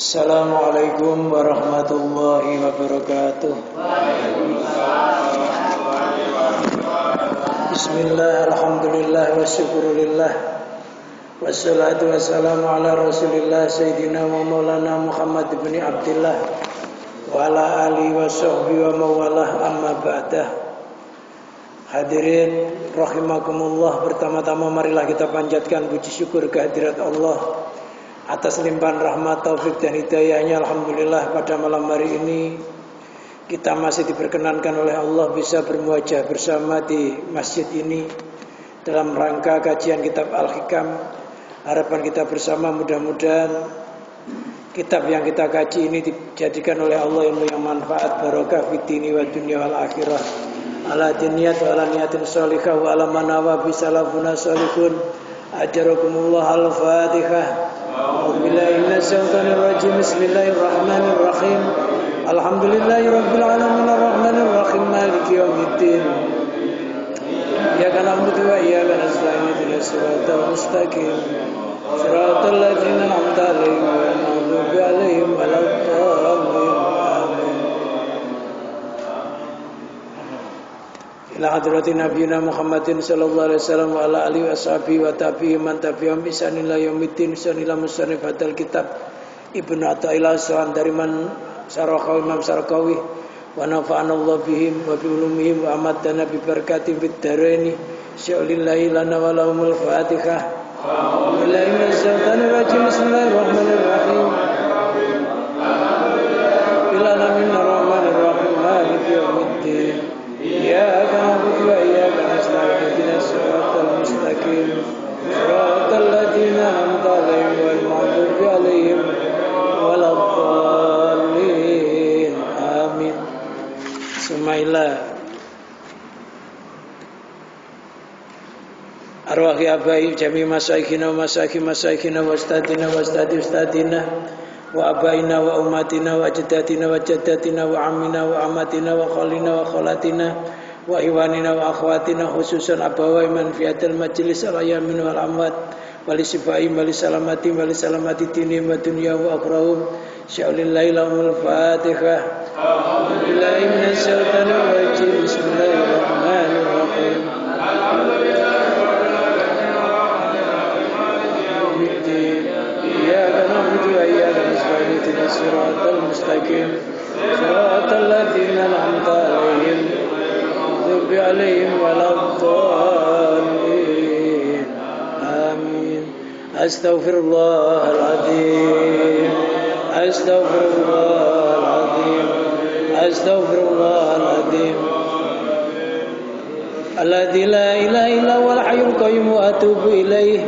Assalamualaikum warahmatullahi wabarakatuh. Bismillah, alhamdulillah, wa syukurillah, wassalatu wassalamu ala rasulillah Sayyidina wa maulana Muhammad ibn Abdillah wa ala alihi wa sahbihi wa mawalah, amma ba'dah. Hadirin rahimakumullah, pertama-tama marilah kita panjatkan puji syukur kehadirat Allah atas limpahan rahmat, taufik dan hidayahnya. Alhamdulillah, pada malam hari ini kita masih diperkenankan oleh Allah bisa bermuajah bersama di masjid ini dalam rangka kajian kitab Al-Hikam. Harapan kita bersama mudah-mudahan kitab yang kita kaji ini dijadikan oleh Allah ilmu yang manfaat, barokah fid dini wa dunya wal akhirah, ala diniyat wa ala niyatin sholihah wa ala manawa bisalafuna sholihun. Ajarakumullah. Al-Fatihah. Billahi minasyaitonir rajim. Bismillahirrahmanirrahim. Alhamdulillahirabbil alamin arrahmanir rahim maliki yaumiddin. Iyyaka na'budu wa iyyaka nasta'in ihdinas siratal mustaqim. Siratal ladzina an'amta 'alaihim ghairil maghdubi 'alaihim waladdallin. Amin. Ila hadratin nabiyina Muhammadin sallallahu alaihi wasallam wa ala alihi washabihi wa tabi'i man tabi'ahum bi ihsanin ila yaumiddin. Sanila musannif hadal kitab Ibnu Athaillah Aswan dari man Sarakawi Imam Sarakawi wa nafa'ana Allah bihim wa bi ulumihim wa amadana bi barakatihim fid dharaini. Sya'lillahi lana wa lahumul Fatihah. Billahi minasyaitonir rajim. Bismillahirrahmanirrahim. Ila alamin arrahmanir rahim maliki yaumiddin. Iyyaka na'budu wa iyyaka nasta'in ihdinas siratal mustaqim. Siratal ladzina an'amta 'alaihim ghairil maghdubi 'alaihim waladdallin. Amin. Sumaila arwahi abai jami masaikhina wa masaikhina wa ustadina wa ustadina wa abaina wa umatina wa jaddatina wa jaddatina wa ammina wa amatina wa khalina wa khalatina wa iwanina wa akhwatina, khususan abawai man fi hadal majlis al-ayamin wal amwat wali sifaim wali salamati dinihim wa dunya wa akrahum. Sya'lillahi lahumul Fatihah. Billahi minasyaitonir rajim. Bismillahirrahmanirrahim. Iyyaka na'budu wa iyyaka nasta'in ihdinas siratal mustaqim. Siratal ladzina an'amta 'alaihim ghairil maghdubi 'alaihim waladdallin. Amin. Astaghfirullahaladzim. Astaghfirullahaladzim. Astaghfirullahaladzim. Alladzi la ilaha illa huwal hayyul qayyum wa atubu ilaih.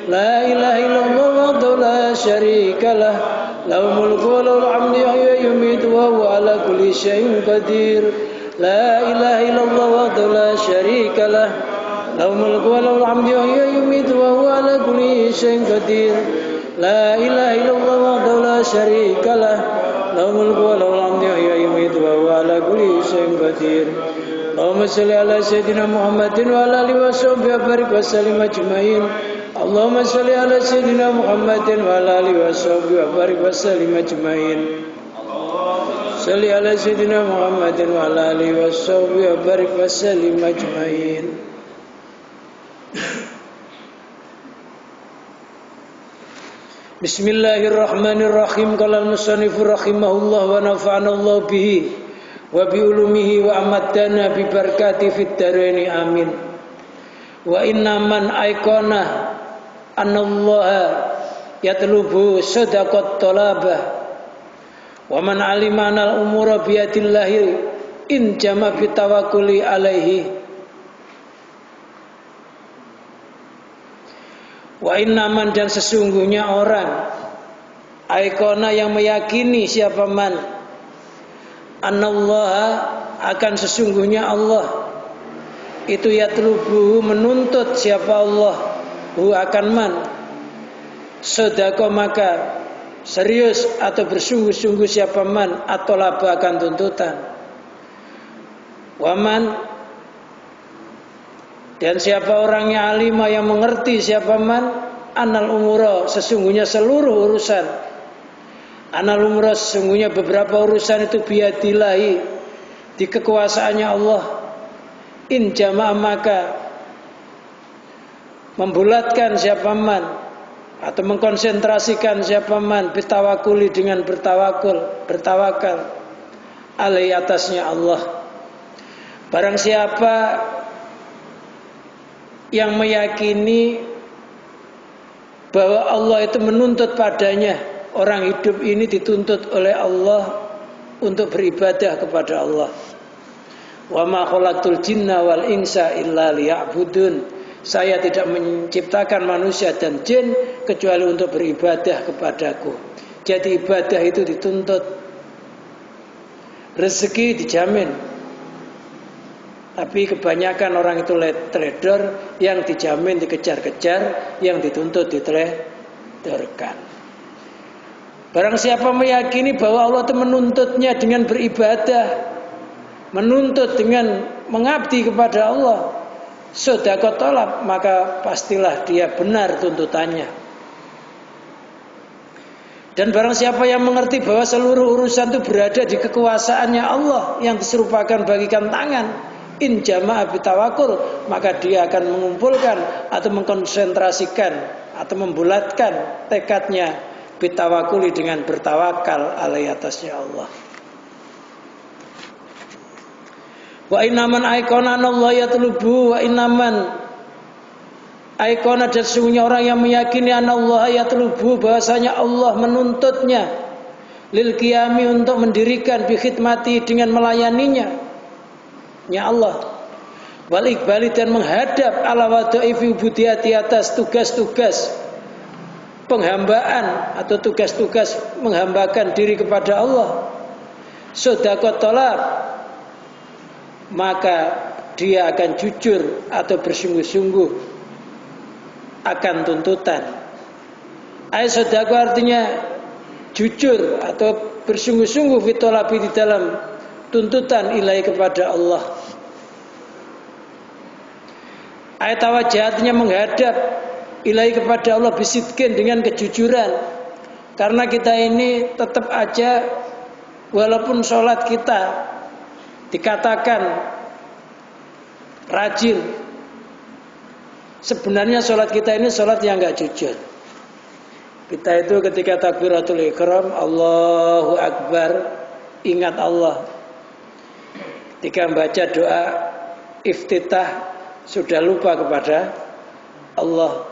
La ilaha illallah wahdahu la syarika lah. Lahul mulku wa lahul hamdu yuhyi wa yumiitu wa huwa ala kulli syai'in qadir. La ilaha illallah wahdahu la syarika lah. Lahul mulku wa lahul hamdu yuhyi wa yumiitu wa huwa ala kulli syai'in qadir. La ilaha illallah wahdahu la syarika lah. Lahul mulku wa lahul hamdu yuhyi wa yumiitu wa huwa ala kulli syai'in qadir. Allahumma shalli ala sayyidina Muhammadin wa ala alihi wa sahbihi wa barik wa sallim ajmain. Allahumma shalli ala sayyidina Muhammadin wa ala alihi wa sahbihi wa barik wa sallim ajmain. Shalli ala sayyidina Muhammadin wa ala alihi wa sahbihi wa barik wa sallim ajmain. Bismillahirrahmanirrahim. Qala al-musannifu rahimahullah wa nafa'ana Allah bihi wa bi ulumihi wa amadana bi barakati fid dharaini. Amin. Wa inna man aikona anallaha yatlubu sadaqat talabah wa man alima anal umura biyadillahi in jama bi tawakkuli alaihi. Wa inna man, dan sesungguhnya orang, aikona yang meyakini siapa man, anallaha akan sesungguhnya Allah, itu yatlubu menuntut siapa Allah, hu akan man, sedekah maka serius atau bersungguh-sungguh siapa man atau laba akan tuntutan. Waman, dan siapa orangnya alima yang mengerti siapa man anal umura, sesungguhnya seluruh urusan, Anal umrah sesungguhnya beberapa urusan itu biadillahi, di kekuasaannya Allah. In jama'a maka membulatkan siapa man atau mengkonsentrasikan siapa man bitawakuli dengan bertawakal alai atasnya Allah. Barang siapa yang meyakini bahwa Allah itu menuntut padanya, orang hidup ini dituntut oleh Allah untuk beribadah kepada Allah. Wa ma khalaqtul jinna wal insa illa liya'budun. Saya tidak menciptakan manusia dan jin kecuali untuk beribadah kepadaku. Jadi ibadah itu dituntut. Rezeki dijamin. Tapi kebanyakan orang itu trader, yang dijamin dikejar-kejar, yang dituntut diteledarkan. Barang siapa meyakini bahwa Allah itu menuntutnya dengan beribadah, menuntut dengan mengabdi kepada Allah, sedekah tolak, maka pastilah dia benar tuntutannya. Dan barang siapa yang mengerti bahwa seluruh urusan itu berada di kekuasaannya Allah yang diserupakan bagikan tangan, in jama'a bitawakul, maka dia akan mengumpulkan atau mengkonsentrasikan atau membulatkan tekadnya bitawakuli dengan bertawakal alai atasnya Allah. Wa innaman aikona Allah yatlubu wa innaman aikona, dan sesungguhnya orang yang meyakini Allah yatlubu, bahwasanya Allah menuntutnya lil qiyami, untuk mendirikan bi khidmati, dengan melayaninya nya Allah, wal iqbali, dan menghadap ala wadaifi ubudiyati, atas tugas-tugas penghambaan atau tugas-tugas menghambakan diri kepada Allah, sedekah tolak, maka dia akan jujur atau bersungguh-sungguh akan tuntutan. Ayat sedekah artinya jujur atau bersungguh-sungguh fitolabi, di dalam tuntutan ilahi kepada Allah. Ayat tawajjah artinya menghadap ilahi kepada Allah bisidkin, dengan kejujuran. Karena kita ini tetap aja, walaupun sholat kita dikatakan rajin, sebenarnya sholat kita ini sholat yang gak jujur. Kita itu ketika takbiratul ihram, Allahu Akbar, ingat Allah. Ketika membaca doa iftitah, sudah lupa kepada Allah.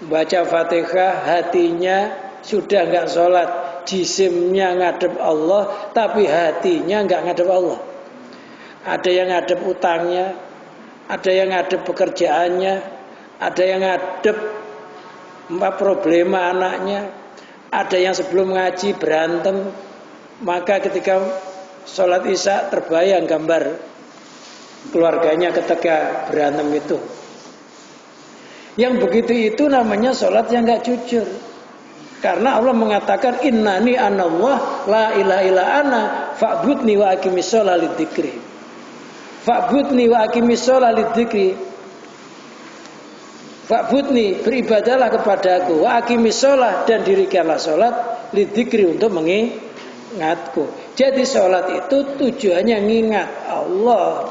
Membaca Fatihah, hatinya sudah gak sholat, jisimnya ngadep Allah, tapi hatinya gak ngadep Allah. Ada yang ngadep utangnya, ada yang ngadep pekerjaannya, ada yang ngadep problema anaknya, ada yang sebelum ngaji berantem. Maka ketika sholat isya terbayang gambar keluarganya ketika berantem itu. Yang begitu itu namanya sholat yang gak jujur. Karena Allah mengatakan innani anallah la ilaha illa ana fa'budni wa aqimis sholata lidzikri. Fa'budni wa aqimis sholata lidzikri. Fa'budni, beribadalah kepadaku, wa aqimis sholat, dan dirikanlah sholat, lidzikri, untuk mengingatku. Jadi sholat itu tujuannya ngingat Allah.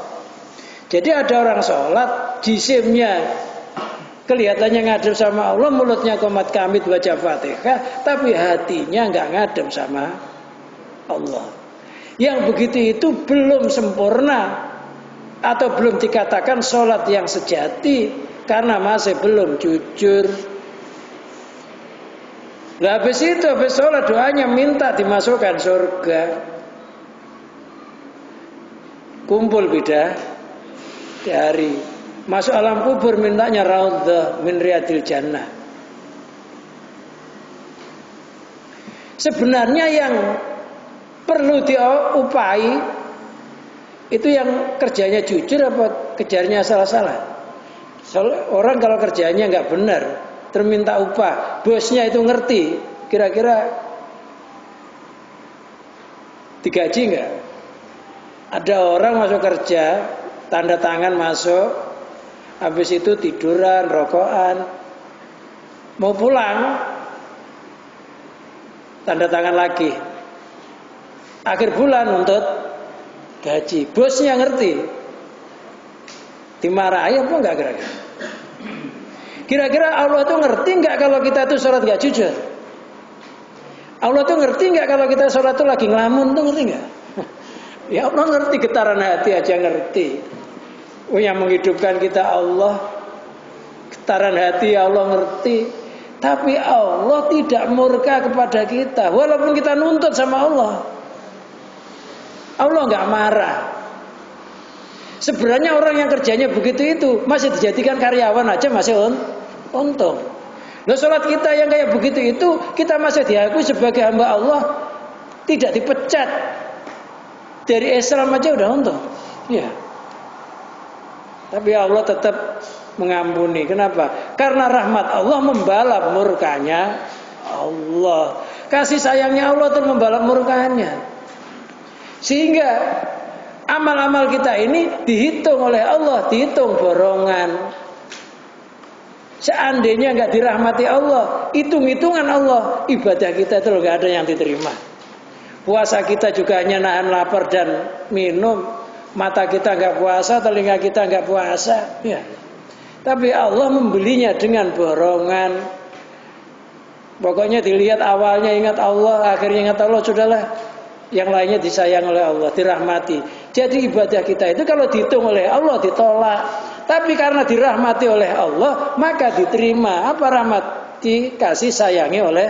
Jadi ada orang sholat, jisimnya kelihatannya ngadep sama Allah, mulutnya qomat kamit baca Fatihah, tapi hatinya nggak ngadep sama Allah. Yang begitu itu belum sempurna, atau belum dikatakan sholat yang sejati, karena masih belum jujur. Nah, habis itu, habis sholat doanya minta dimasukkan surga. Kumpul bidadari, masuk alam kubur mintanya raudhah min riyadil jannah. Sebenarnya yang perlu diupai itu yang kerjanya jujur apa kerjanya salah-salah. Orang kalau kerjanya nggak benar, terminta upah, bosnya itu ngerti, kira-kira digaji nggak? Ada orang masuk kerja, tanda tangan masuk, habis itu tiduran, rokokan, mau pulang, tanda tangan lagi, Akhir bulan nuntut gaji. Bosnya ngerti. Dimarahi apa enggak kira-kira? Kira-kira Allah tuh ngerti enggak kalau kita tuh sholat enggak jujur? Allah tuh ngerti enggak kalau kita sholat tuh lagi ngelamun tuh ngerti enggak? Ya Allah ngerti, getaran hati aja ngerti. Yang menghidupkan kita Allah, getaran hati Allah ngerti. Tapi Allah tidak murka kepada kita, walaupun kita nuntut sama Allah. Allah nggak marah. Sebenarnya orang yang kerjanya begitu itu masih dijadikan karyawan aja masih untung. Nah, sholat kita yang kayak begitu itu kita masih diakui sebagai hamba Allah, tidak dipecat. Dari Islam aja udah untung. Ya. Tapi Allah tetap mengampuni. Kenapa? Karena rahmat Allah membalap murkanya Allah. Kasih sayangnya Allah itu membalap murkanya. Sehingga amal-amal kita ini dihitung oleh Allah, dihitung borongan. Seandainya nggak dirahmati Allah, hitung-hitungan Allah, ibadah kita itu nggak ada yang diterima. Puasa kita juga hanya nahan lapar dan minum. Mata kita nggak puasa, telinga kita nggak puasa. Ya. Tapi Allah membelinya dengan borongan. Pokoknya dilihat awalnya ingat Allah, akhirnya ingat Allah, sudahlah. Yang lainnya disayang oleh Allah, dirahmati. Jadi ibadah kita itu kalau dihitung oleh Allah ditolak. Tapi karena dirahmati oleh Allah, maka diterima. Apa rahmat? Dikasih sayangi oleh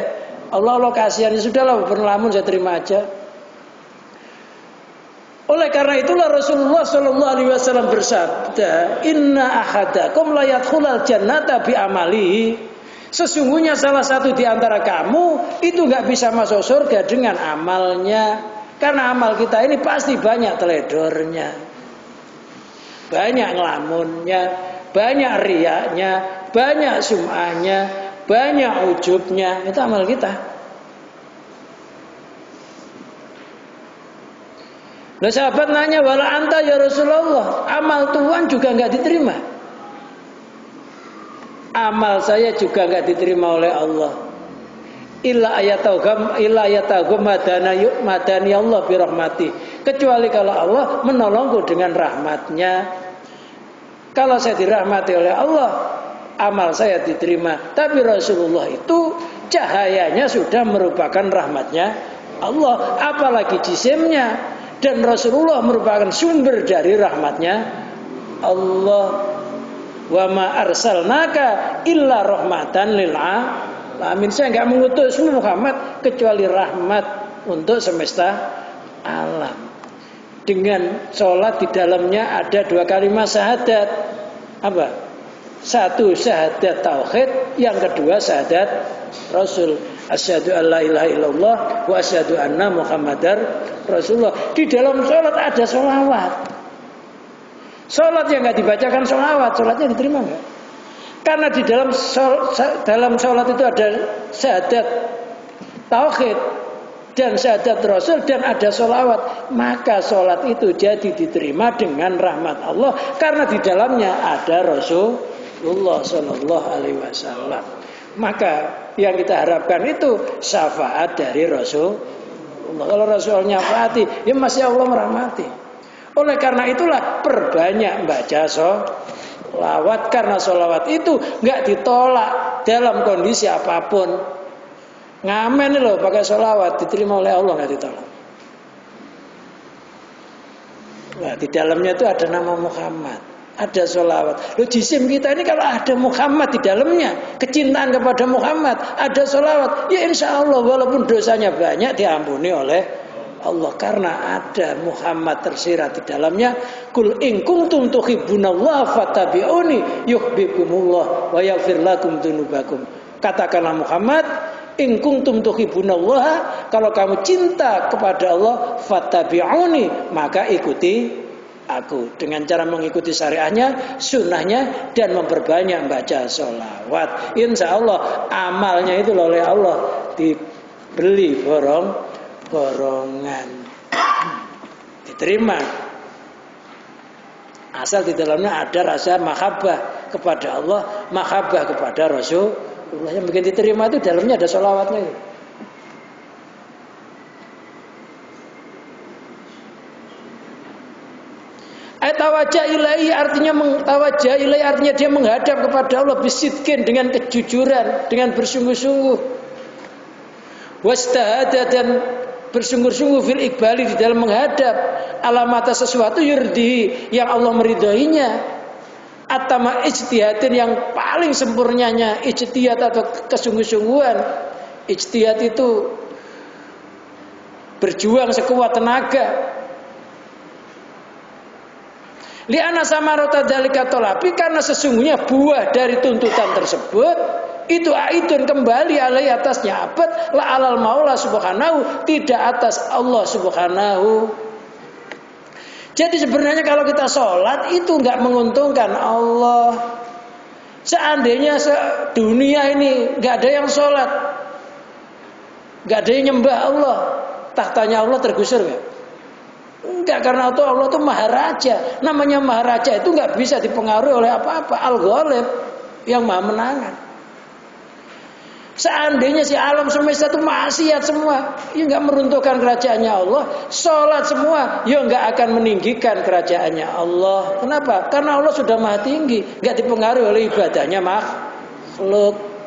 Allah. Allah kasihan, sudahlah berlamun saya terima aja. Oleh karena itulah Rasulullah Shallallahu Alaihi Wasallam bersabda, Inna ahadakum la yadkhulal jannata bi amalihi. Sesungguhnya salah satu di antara kamu itu nggak bisa masuk surga dengan amalnya, karena amal kita ini pasti banyak teledornya, banyak ngelamunnya, banyak riaknya, banyak sum'ahnya, banyak ujubnya. Itu amal kita. Nah, sahabat nanya, wala anta ya Rasulullah, amal Tuhan juga nggak diterima. Amal saya juga nggak diterima oleh Allah. Illa ayatagum madani Allah birahmati. Kecuali kalau Allah menolongku dengan rahmatnya. Kalau saya dirahmati oleh Allah, amal saya diterima. Tapi Rasulullah itu cahayanya sudah merupakan rahmatnya Allah, apalagi jisimnya. Dan Rasulullah merupakan sumber dari rahmatnya Allah. Wa ma arsalnaka illa rahmatan lil alamin. Saya enggak mengutus Muhammad kecuali rahmat untuk semesta alam. Dengan sholat di dalamnya ada 2 kalimat syahadat. Apa? 1 syahadat tauhid, yang kedua syahadat Rasul. Asyhadu an la ilaha illallah wa asyhadu anna Muhammadar Rasulullah. Di dalam sholat ada sholawat. Sholat yang nggak dibacakan sholawat, sholatnya diterima nggak? Karena di dalam sholat itu ada syahadat tauhid dan syahadat Rasul dan ada sholawat, maka sholat itu jadi diterima dengan rahmat Allah karena di dalamnya ada Rasulullah Shallallahu Alaihi Wasallam. Maka yang kita harapkan itu syafaat dari Rasulullah. Kalau Rasulnya nyafaati, ya masih Allah merahmati. Oleh karena itulah perbanyak baca sholawat, karena sholawat itu nggak ditolak dalam kondisi apapun. Ngamen loh pakai sholawat diterima oleh Allah, nggak ditolak. Nah, di dalamnya itu ada nama Muhammad, ada sholawat. Loh, jisim kita ini kalau ada Muhammad di dalamnya, kecintaan kepada Muhammad, ada sholawat, ya insya Allah walaupun dosanya banyak diampuni oleh Allah karena ada Muhammad tersirat di dalamnya. Kul in kuntum tuhibbunallaha fattabi'uni yuhibbukumullah wa yaghfir lakum dzunubakum. Katakanlah Muhammad, in kuntum tuhibbunallaha, kalau kamu cinta kepada Allah, fattabi'uni, maka ikuti aku dengan cara mengikuti syariahnya, sunnahnya, dan memperbanyak baca sholawat. Insya Allah amalnya itu oleh Allah dibeli borongan, diterima asal di dalamnya ada rasa mahabbah kepada Allah, mahabbah kepada Rasulullah. Yang bikin diterima itu dalamnya ada sholawatnya. Tawajjah ilaihi artinya dia menghadap kepada Allah bisidqin, dengan kejujuran, dengan bersungguh-sungguh. Wastahada, dan bersungguh-sungguh fil iqbali, di dalam menghadap alamata sesuatu yurdihi, yang Allah meridhoinya. Atama ijtihadin, yang paling sempurnanya ijtihad atau kesungguh-sungguhan. Ijtihad itu berjuang sekuat tenaga. Li'anna samarata dzalika talabi, karena sesungguhnya buah dari tuntutan tersebut itu aidun, kembali alai, atasnya abad, la alal maula subhanahu, tidak atas Allah subhanahu. Jadi sebenarnya kalau kita sholat itu nggak menguntungkan Allah. Seandainya dunia ini nggak ada yang sholat, nggak ada yang nyembah Allah, tahtanya Allah tergusur nggak? Enggak, karena itu Allah itu maharaja. Namanya maharaja itu nggak bisa dipengaruhi oleh apa-apa. Al-Ghalib, yang maha menangan. Seandainya si alam semesta itu maksiat semua, ya nggak meruntuhkan kerajaannya Allah. Sholat semua, ya nggak akan meninggikan kerajaannya Allah. Kenapa? Karena Allah sudah maha tinggi, nggak dipengaruhi oleh ibadahnya makhluk.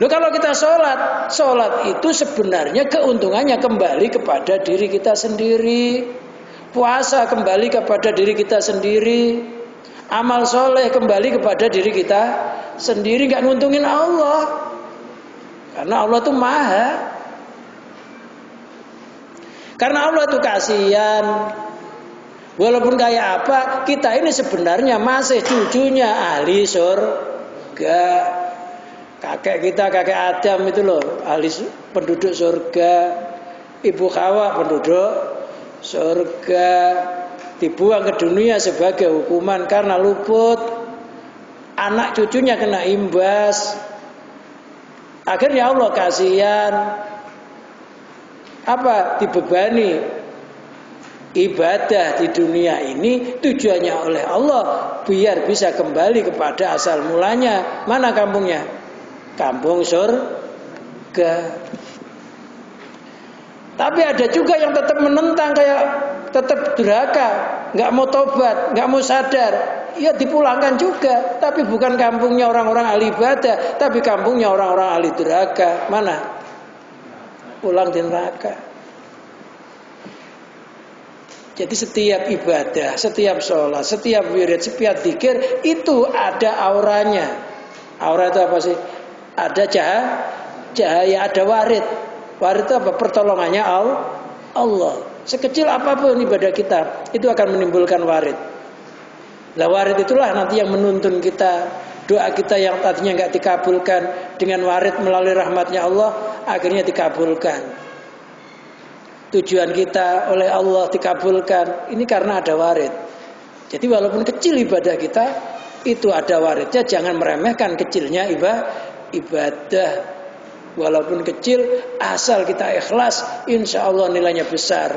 Loh, kalau kita sholat itu sebenarnya keuntungannya kembali kepada diri kita sendiri. Puasa kembali kepada diri kita sendiri. Amal soleh kembali kepada diri kita sendiri, nggak nguntungin Allah. Karena Allah itu maha. Karena Allah itu kasihan. Walaupun kayak apa, kita ini sebenarnya masih cucunya ahli surga. Kakek kita, kakek Adam itu loh, ahli penduduk surga. Ibu Hawa penduduk surga. Dibuang ke dunia sebagai hukuman karena luput. Anak cucunya kena imbas. Akhirnya Allah kasihan. Apa? Dibebani ibadah di dunia ini tujuannya oleh Allah biar bisa kembali kepada asal mulanya. Mana kampungnya? Kampung surga. Tapi ada juga yang tetap menentang, kayak tetap durhaka, nggak mau tobat, nggak mau sadar. Ya dipulangkan juga, tapi bukan kampungnya orang-orang ahli ibadah, tapi kampungnya orang-orang ahli durhaka. Mana? Pulang di neraka. Jadi setiap ibadah, setiap sholat, setiap wirid, setiap zikir itu ada auranya. Aura itu apa sih? Ada cahaya, ada warid. Warid itu apa? Pertolongannya Allah. Sekecil apapun ibadah kita, itu akan menimbulkan warid. Lah warid itulah nanti yang menuntun kita. Doa kita yang tadinya nggak dikabulkan, dengan warid melalui rahmatnya Allah, akhirnya dikabulkan. Tujuan kita oleh Allah dikabulkan, ini karena ada warid. Jadi walaupun kecil ibadah kita, itu ada waridnya. Jangan meremehkan kecilnya ibadah. Walaupun kecil, asal kita ikhlas, insya Allah nilainya besar.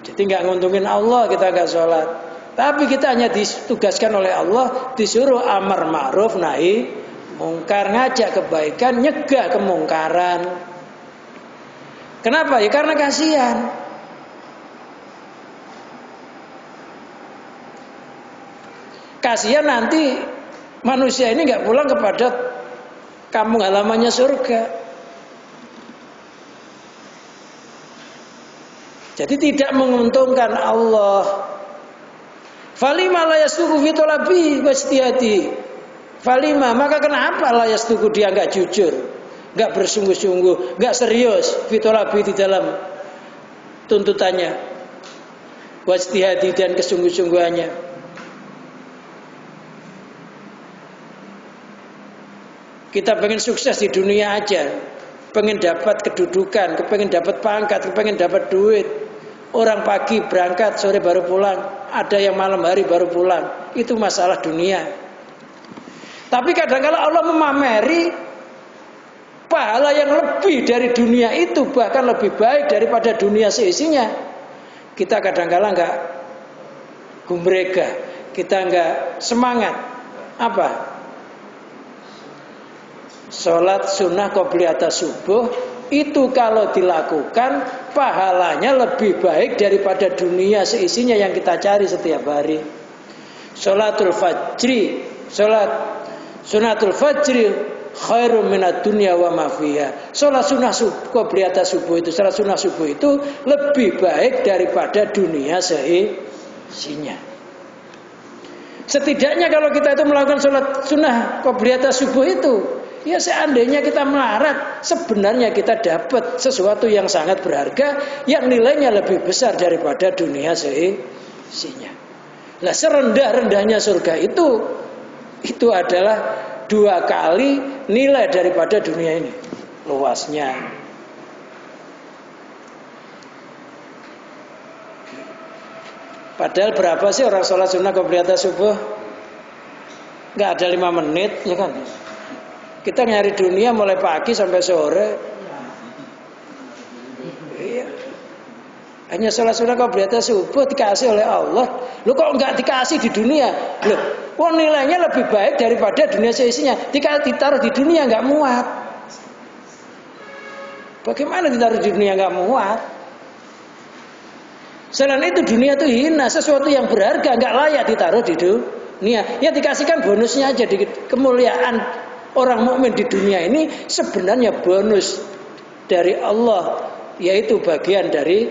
Jadi nggak nguntungin Allah kita nggak sholat, tapi kita hanya ditugaskan oleh Allah, disuruh amar ma'ruf nahi mungkar, ngajak kebaikan, nyegah kemungkaran. Kenapa? Ya karena kasihan. Kasihan nanti manusia ini nggak pulang kepada kampung halamannya surga. Jadi tidak menguntungkan Allah. Falima la yasduqu fi talabi wastiyati. Falima, maka kenapa la yasduqu, dia enggak jujur, enggak bersungguh-sungguh, enggak serius fi talabi, di dalam tuntutannya. Wastiyati, dan kesungguh-sungguhannya. Kita pengen sukses di dunia aja, pengen dapat kedudukan, pengen dapat pangkat, pengen dapat duit. Orang pagi berangkat, sore baru pulang. Ada yang malam hari baru pulang. Itu masalah dunia. Tapi kadang-kadang Allah memameri pahala yang lebih dari dunia itu, bahkan lebih baik daripada dunia seisinya. Kita kadang-kadang nggak gumrega, kita nggak semangat. Apa? Sholat sunnah qobliyah subuh itu kalau dilakukan pahalanya lebih baik daripada dunia seisinya yang kita cari setiap hari. Salatul fajri, salat sunatul fajri khairum minad dunya wa ma fiha. Salat sunah subuh, qobliyah subuh itu, salat sunah subuh itu lebih baik daripada dunia seisinya. Setidaknya kalau kita itu melakukan salat sunah qobliyah subuh itu, ya seandainya kita melarat, sebenarnya kita dapat sesuatu yang sangat berharga, yang nilainya lebih besar daripada dunia seisinya. Nah, serendah-rendahnya surga itu adalah 2 kali nilai daripada dunia ini, luasnya. Padahal berapa sih orang sholat sunnah qobliyah subuh? Nggak ada 5 menit, ya kan? Kita nyari dunia mulai pagi sampai sore. Iya. Hanya sholat sunnah qobliyah subuh dikasih oleh Allah. Lu kok nggak dikasih di dunia? Loh, nilainya lebih baik daripada dunia seisinya. Ditaruh di dunia nggak muat. Bagaimana ditaruh di dunia nggak muat? Selain itu dunia itu hina, sesuatu yang berharga nggak layak ditaruh di dunia. Ya dikasihkan bonusnya aja, di kemuliaan orang mukmin di dunia ini sebenarnya bonus dari Allah, yaitu bagian dari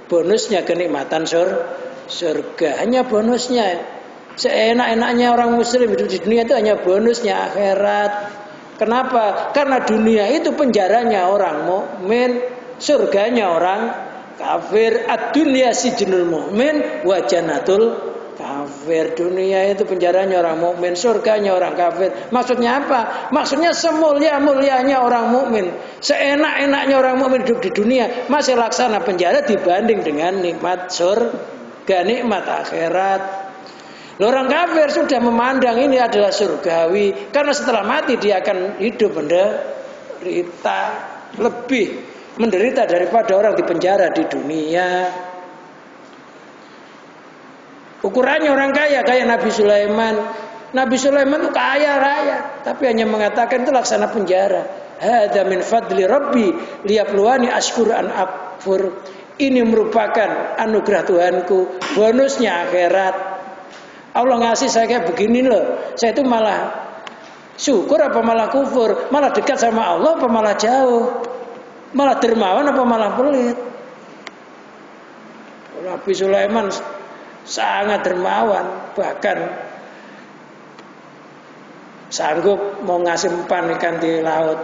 bonusnya kenikmatan surga. Hanya bonusnya. Seenak-enaknya orang muslim hidup di dunia itu hanya bonusnya akhirat. Kenapa? Karena dunia itu penjaranya orang mukmin, surganya orang kafir. Ad-dunya sijnul mukmin wa jannatul kafir. Dunia itu penjaranya orang mukmin, surganya orang kafir. Maksudnya apa? Maksudnya semulia-mulianya orang mukmin, seenak-enaknya orang mukmin hidup di dunia masih laksana penjara dibanding dengan nikmat surga, nikmat akhirat. Orang kafir sudah memandang ini adalah surgawi, karena setelah mati dia akan hidup menderita, lebih menderita daripada orang di penjara di dunia. Ukurannya orang kaya, kayak Nabi Sulaiman. Nabi Sulaiman itu kaya raya, tapi hanya mengatakan itu laksana penjara. Hadza min fadli rabbi liyabluwani ashkur an akfur. Ini merupakan anugerah Tuhanku, bonusnya akhirat. Allah ngasih saya kayak begini loh. Saya itu malah syukur apa malah kufur? Malah dekat sama Allah apa malah jauh? Malah dermawan apa malah pelit? Nabi Sulaiman sangat dermawan, bahkan sanggup mau ngasih umpan ikan di laut,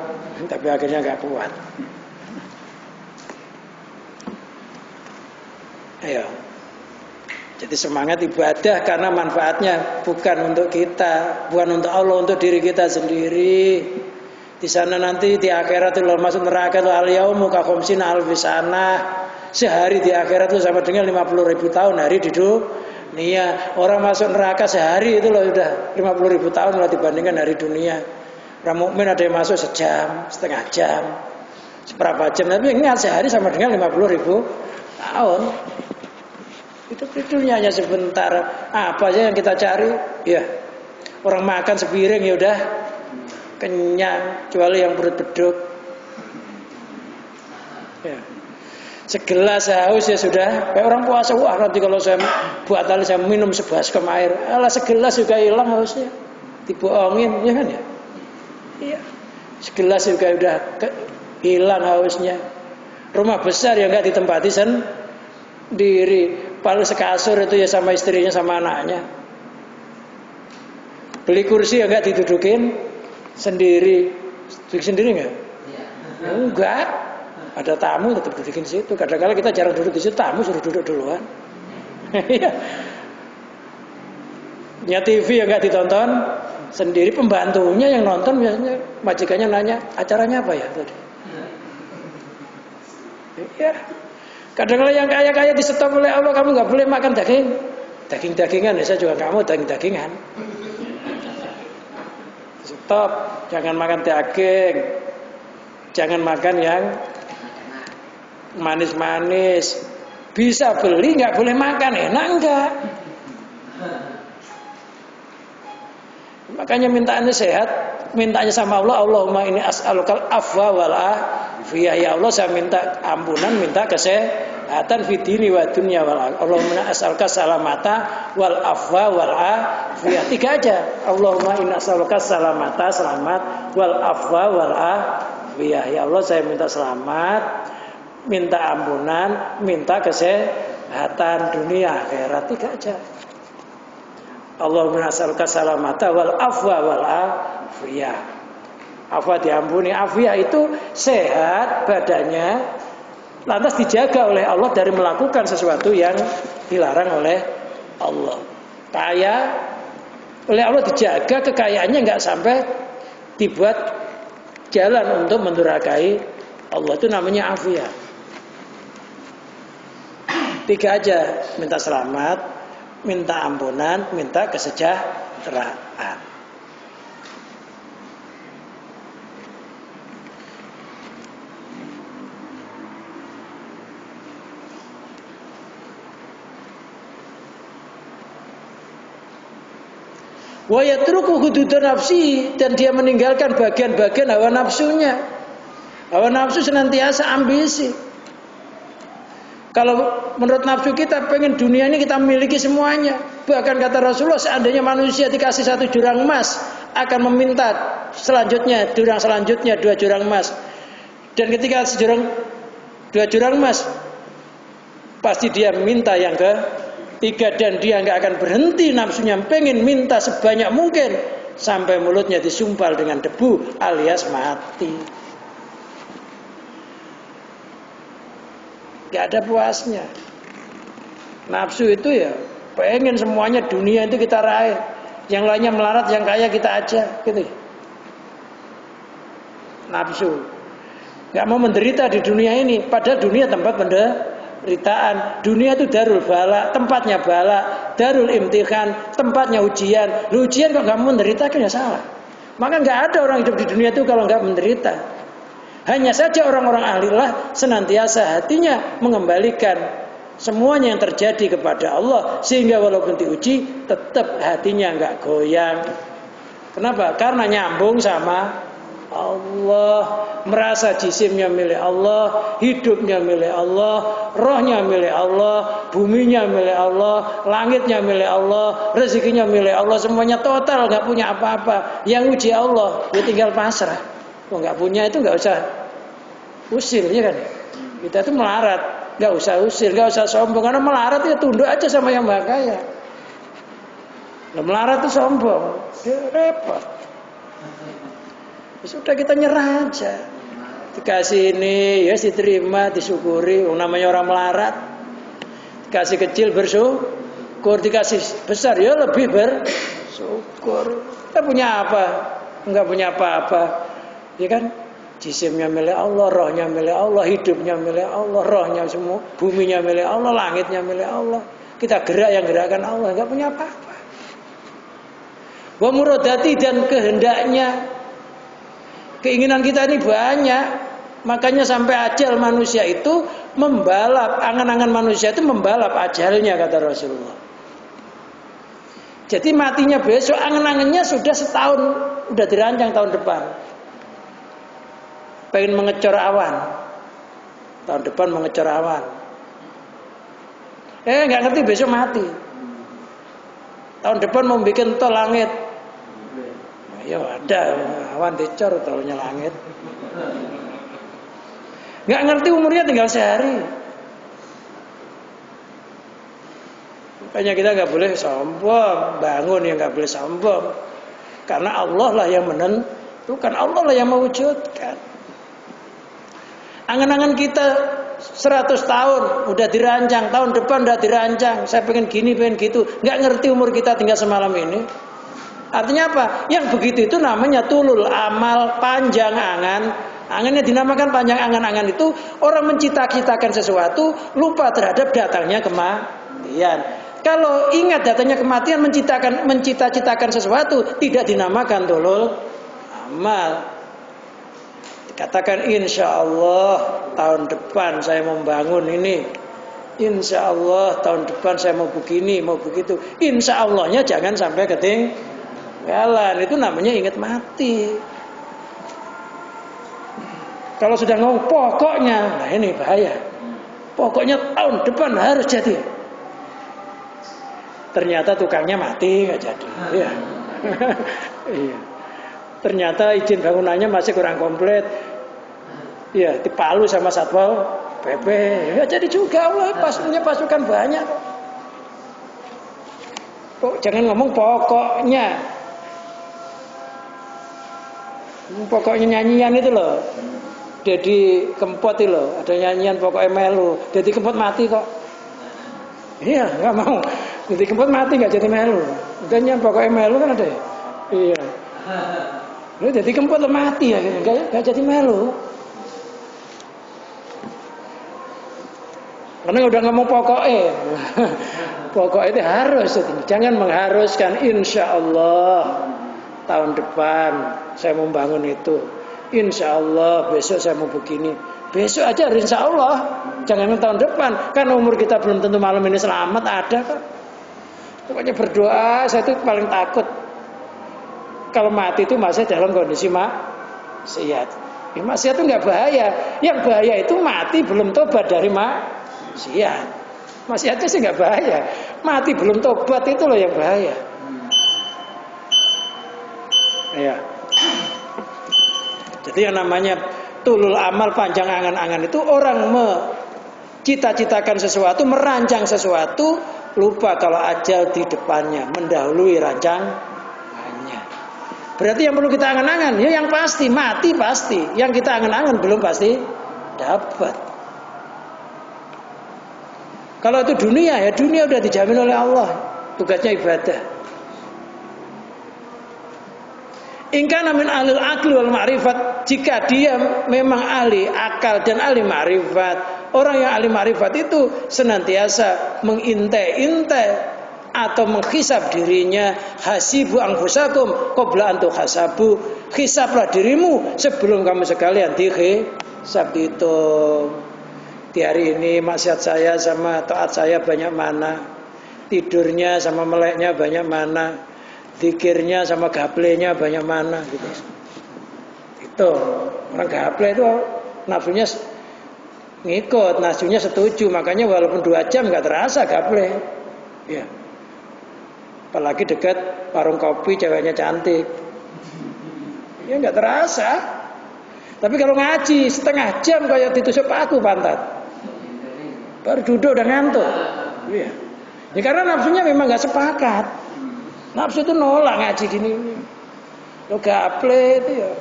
tapi akhirnya nggak kuat. Ayo. Jadi semangat ibadah karena manfaatnya bukan untuk kita, bukan untuk Allah, untuk diri kita sendiri. Di sana nanti di akhirat itu masuk neraka itu al-yaumu ka khamsina alfi sanah. Sehari di akhirat itu sama dengan 50.000 tahun hari di dunia. Orang masuk neraka sehari itu loh sudah 50.000 tahun lah dibandingkan hari dunia. Orang mukmin ada yang masuk sejam, setengah jam, seberapa jam, tapi ingat sehari sama dengan 50.000 tahun. Hidupnya hanya sebentar. Apa aja yang kita cari? Ya, orang makan sepiring ya udah kenyang, kecuali yang perut beduk. Ya. Segelas haus ya sudah. Kayak orang puasa, wah nanti kalau saya buat tali saya minum sebaskom air. Alah segelas juga hilang hausnya. Dibohongin, ya kan ya? Iya. Segelas juga udah hilang hausnya. Rumah besar ya enggak ditempati sendiri. Paling sekasur itu ya sama istrinya sama anaknya. Beli kursi ya enggak didudukin sendiri. Duduk sendiri enggak? Enggak. Ada tamu tetap dudukin di situ. Kadang-kadang kita jarang duduk di situ, tamu suruh duduk duluan. Ya TV ya enggak ditonton sendiri, pembantunya yang nonton biasanya majikannya nanya, acaranya apa ya tadi? Ya. Kadang-kadang yang kaya-kaya disetop oleh Allah, kamu nggak boleh makan daging-dagingan. Ya, saya juga kamu daging-dagingan. Stop, jangan makan daging, jangan makan yang manis-manis. Bisa beli, nggak boleh makan, enak enggak? Makanya mintaannya sehat, mintanya sama Allah, Allahumma ini as'alukal afwa wal afiyah. Ya Allah, saya minta ampunan, minta kesehatan fi dini wa dunya wal akhirah. Allahumma as'aluka salamata wal afwa wal afiyah. 3 aja. Allahumma inna as'aluka salamata, selamat, wal afwa wal afiyah. Ya Allah, saya minta selamat, minta ampunan, minta kesehatan dunia akhirat. 3 aja. Allahumma as'aluka salamata wal afwa wal afiyah. Afwa diampuni, afiyah itu sehat badannya, lantas dijaga oleh Allah dari melakukan sesuatu yang dilarang oleh Allah. Kaya oleh Allah dijaga, kekayaannya nggak sampai dibuat jalan untuk mendurhakai Allah. Itu namanya afiyah. 3 aja, minta selamat, minta ampunan, minta kesejahteraan. Wa yatruku hudud nafsi, dan dia meninggalkan bagian-bagian hawa nafsunya. Hawa nafsu senantiasa ambisi. Kalau menurut nafsu kita pengen dunia ini kita miliki semuanya. Bahkan kata Rasulullah, seandainya manusia dikasih 1 jurang emas, akan meminta selanjutnya, jurang selanjutnya 2 jurang emas. Dan ketika 2 jurang emas, pasti dia minta yang ketiga, dan dia nggak akan berhenti nafsunya, pengen minta sebanyak mungkin sampai mulutnya disumpal dengan debu alias mati. Gak ada puasnya. Nafsu itu ya pengen semuanya dunia itu kita raih, yang lainnya melarat, yang kaya kita aja, gitu. Nafsu nggak mau menderita di dunia ini, padahal dunia tempat penderitaan. Dunia itu darul bala, tempatnya bala, darul imtihan, tempatnya ujian. Ujian kok nggak mau menderita, kan ya salah. Maka nggak ada orang hidup di dunia itu kalau nggak menderita. Hanya saja orang-orang ahlilah senantiasa hatinya mengembalikan semuanya yang terjadi kepada Allah, sehingga walaupun diuji tetap hatinya nggak goyang. Kenapa? Karena nyambung sama Allah, merasa jisimnya milik Allah, hidupnya milik Allah, rohnya milik Allah, buminya milik Allah, langitnya milik Allah, rezekinya milik Allah, semuanya total, nggak punya apa-apa. Yang uji Allah, dia tinggal pasrah. Kalau nggak punya itu nggak usah usil, ya kan? Kita itu melarat, nggak usah usil, nggak usah sombong, karena melarat ya tunduk aja sama yang Maha Kaya. Nah, melarat itu sombong, dia repot. Sudah kita nyerah aja. Dikasih ini, ya diterima, disyukuri. Namanya orang melarat. Dikasih kecil bersyukur, dikasih besar ya lebih bersyukur. Kita punya apa? Enggak punya apa-apa. Ya kan? Jisimnya milik Allah, rohnya milik Allah, hidupnya milik Allah, rohnya semua, buminya milik Allah, langitnya milik Allah. Kita gerak yang gerakan Allah, enggak punya apa-apa. Wa muradati, dan kehendaknya, keinginan kita ini banyak. Makanya sampai ajal manusia itu membalap, angan-angan manusia itu membalap ajalnya, kata Rasulullah. Jadi matinya besok, angan-angannya sudah setahun, udah dirancang tahun depan. Pengen mengecor awan, tahun depan mengecor awan. Nggak ngerti besok mati. Tahun depan mau bikin tol langit. Ya ada awan dicor tolnya langit. Nggak ngerti umurnya tinggal sehari. Makanya kita nggak boleh sombong, bangun ya nggak boleh sombong. Karena Allah lah yang menentukan, Allah lah yang mewujudkan. Angan-angan kita 100 tahun udah dirancang, tahun depan udah dirancang. Saya pengen gini, pengen gitu. Nggak ngerti umur kita tinggal semalam ini. Artinya apa? Yang begitu itu namanya tulul amal, panjang angan. Angannya dinamakan panjang angan-angan itu orang mencita-citakan sesuatu, lupa terhadap datangnya kematian. Kalau ingat datangnya kematian, mencita-citakan sesuatu, tidak dinamakan tulul amal. Katakan insya Allah tahun depan saya mau bangun ini. Insya Allah tahun depan saya mau begini, mau begitu. Insya Allahnya jangan sampai ketinggalan. Itu namanya ingat mati. Kalau sudah ngomong pokoknya, nah ini bahaya. Pokoknya tahun depan harus jadi. Ternyata tukangnya mati nggak jadi. Iya. Iya. Ternyata izin bangunannya masih kurang komplit. Iya, dipalu sama Satpol PP. Nggak jadi juga, Allah punya pasukan banyak kok. Jangan ngomong pokoknya. Pokoknya nyanyian itu loh. Jadi Kempot itu loh, ada nyanyian pokoknya melu. Jadi Kempot mati kok. Iya, nggak mau. Jadi Kempot mati nggak jadi melu. Dan yang pokoknya melu kan ada. Iya. Lu jadi Kempot lo mati ya, nggak jadi melu. Karena udah ngomong pokoknya. Pokoknya itu harus. Jangan mengharuskan. Insya Allah tahun depan saya mau bangun itu. Insya Allah besok saya mau begini. Besok aja harus insya Allah. Jangan tahun depan. Kan umur kita belum tentu malam ini selamat. Ada kan. Pokoknya berdoa. Saya itu paling takut. Kalau mati itu masih dalam kondisi maksiat. Maksiat itu nggak bahaya. Yang bahaya itu mati belum tobat dari maksiat. Maksiatnya sih nggak bahaya. Mati belum tobat itu loh yang bahaya. Ya. Jadi yang namanya tulul amal, panjang angan-angan itu orang mencita-citakan sesuatu, merancang sesuatu, lupa kalau ajal di depannya, mendahului rancangannya. Berarti yang perlu kita angan-angan, ya yang pasti, mati pasti. Yang kita angan-angan belum pasti dapat. Kalau itu dunia, ya dunia udah dijamin oleh Allah. Tugasnya ibadah. Ingkana min ahlil akli wal ma'rifat, jika dia memang ahli akal dan ahli ma'rifat. Orang yang ahli ma'rifat itu senantiasa mengintai-intai atau menghisab dirinya. Hasibu anfusakum qabla an tuhasabu. Hisablah dirimu sebelum kamu sekalian dihisab itu. Di hari ini maksiat saya sama taat saya banyak mana? Tidurnya sama meleknya banyak mana? Zikirnya sama gaplenya banyak mana gitu. Itu orang gaple itu nafsunya ngikut, nafsunya setuju, makanya walaupun 2 jam nggak terasa gaple. Ya. Apalagi dekat warung kopi ceweknya cantik, ya nggak terasa. Tapi kalau ngaji setengah jam kayak ditusuk paku pantat, baru duduk udah ngantuk. Ya. Ya karena nafsunya memang nggak sepakat. Nafsu itu nolak ngaji gini. Lo gaple itu ya.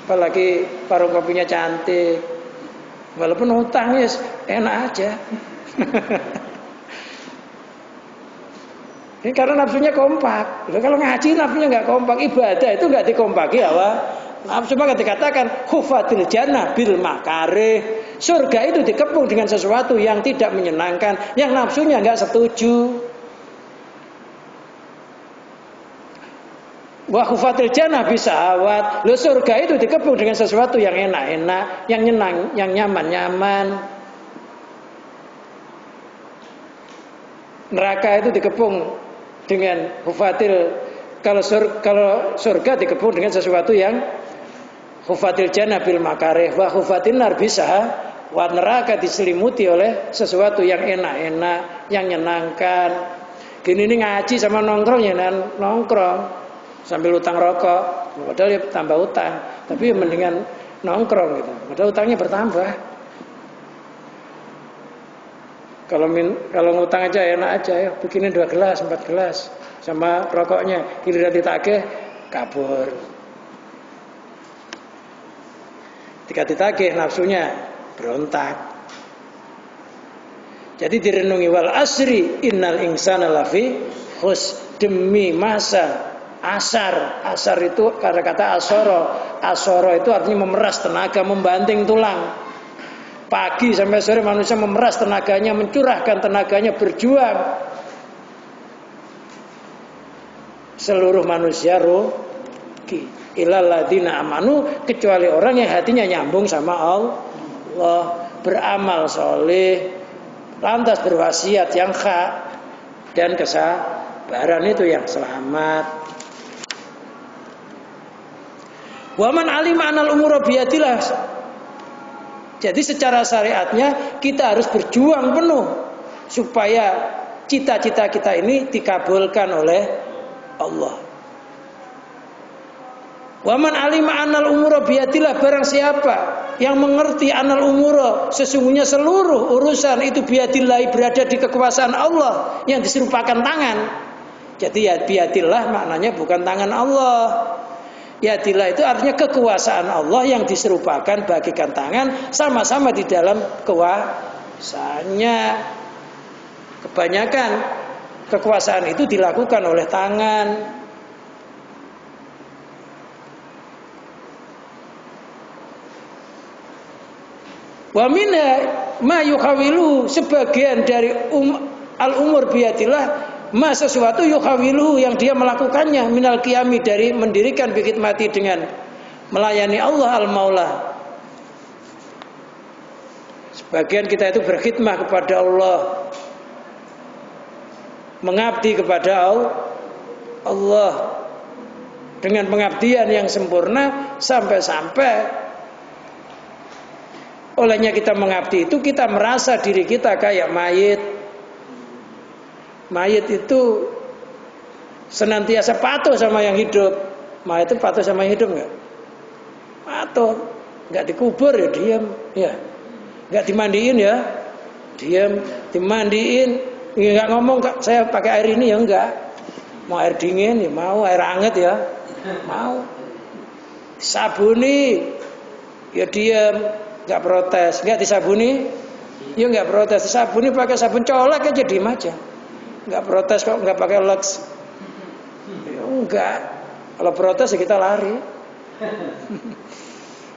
Apalagi warung kopinya cantik. Walaupun hutangnya enak aja. Ini karena nafsunya kompak. Kalau ngaji nafsunya nggak kompak, ibadah itu nggak dikompaki apa? Nafsu maka dikatakan hufatil jannah bil makarih. Surga itu dikepung dengan sesuatu yang tidak menyenangkan, yang nafsunya nggak setuju. Wa khufatil jannah bisahawat. Lo surga itu dikepung dengan sesuatu yang enak-enak, yang nyenang, yang nyaman-nyaman. Neraka itu dikepung dengan khufatil. Kalau surga dikepung dengan sesuatu yang khufatil jannah bil makarih. Wa khufatin nar bisahawat. Neraka diselimuti oleh sesuatu yang enak-enak, yang menyenangkan. Gini ini ngaji sama nongkrong ya nongkrong. Sambil utang rokok, padahal ya tambah utang, tapi mendingan nongkrong gitu. Padahal utangnya bertambah. Kalau ngutang aja enak aja ya, bikinin 2 gelas, 4 gelas sama rokoknya, giliran ditagih kabur. Ketika ditagih nafsunya berontak. Jadi direnungi wal asri innal insana lafi khus, demi masa asar itu karena kata asoro itu artinya memeras tenaga, membanting tulang. Pagi sampai sore manusia memeras tenaganya, mencurahkan tenaganya, berjuang. Seluruh manusia rugi illal ladzina amanu, kecuali orang yang hatinya nyambung sama Allah, beramal soleh, lantas berwasiat yang hak dan kesabaran, itu yang selamat. Waman alima anal umura biyadillah, Jadi secara syariatnya kita harus berjuang penuh supaya cita-cita kita ini dikabulkan oleh Allah. Waman alima anal umura biyadillah, barang siapa yang mengerti anal umura sesungguhnya seluruh urusan itu biyadillah, berada di kekuasaan Allah yang diserupakan tangan. Jadi ya biyadillah maknanya bukan tangan Allah. Yadillah itu artinya kekuasaan Allah yang diserupakan bagikan tangan, sama-sama di dalam kekuasaannya. Kebanyakan kekuasaan itu dilakukan oleh tangan. Wa minha ma yukhawilu, sebagian dari al-umur biyadillah ma sesuatu yukhawilu yang dia melakukannya minal qiyami, dari mendirikan bikit mati dengan melayani Allah al-Maula. Sebagian kita itu berkhidmah kepada Allah, mengabdi kepada Allah dengan pengabdian yang sempurna, sampai-sampai olehnya kita mengabdi itu kita merasa diri kita kayak mayit. Mayit itu senantiasa patuh sama yang hidup. Mayit itu patuh sama yang hidup enggak? Patuh. Enggak dikubur ya diam, ya. Enggak dimandiin ya diam, dimandiin enggak ngomong saya pakai air ini ya enggak. Mau air dingin ya mau, air hangat ya mau. Sabuni ya diam, enggak protes. Enggak disabuni ya enggak protes. Disabuni pakai sabun colek aja diem aja. Enggak protes kok, enggak pakai Lux. Ya enggak. Kalau protes ya kita lari.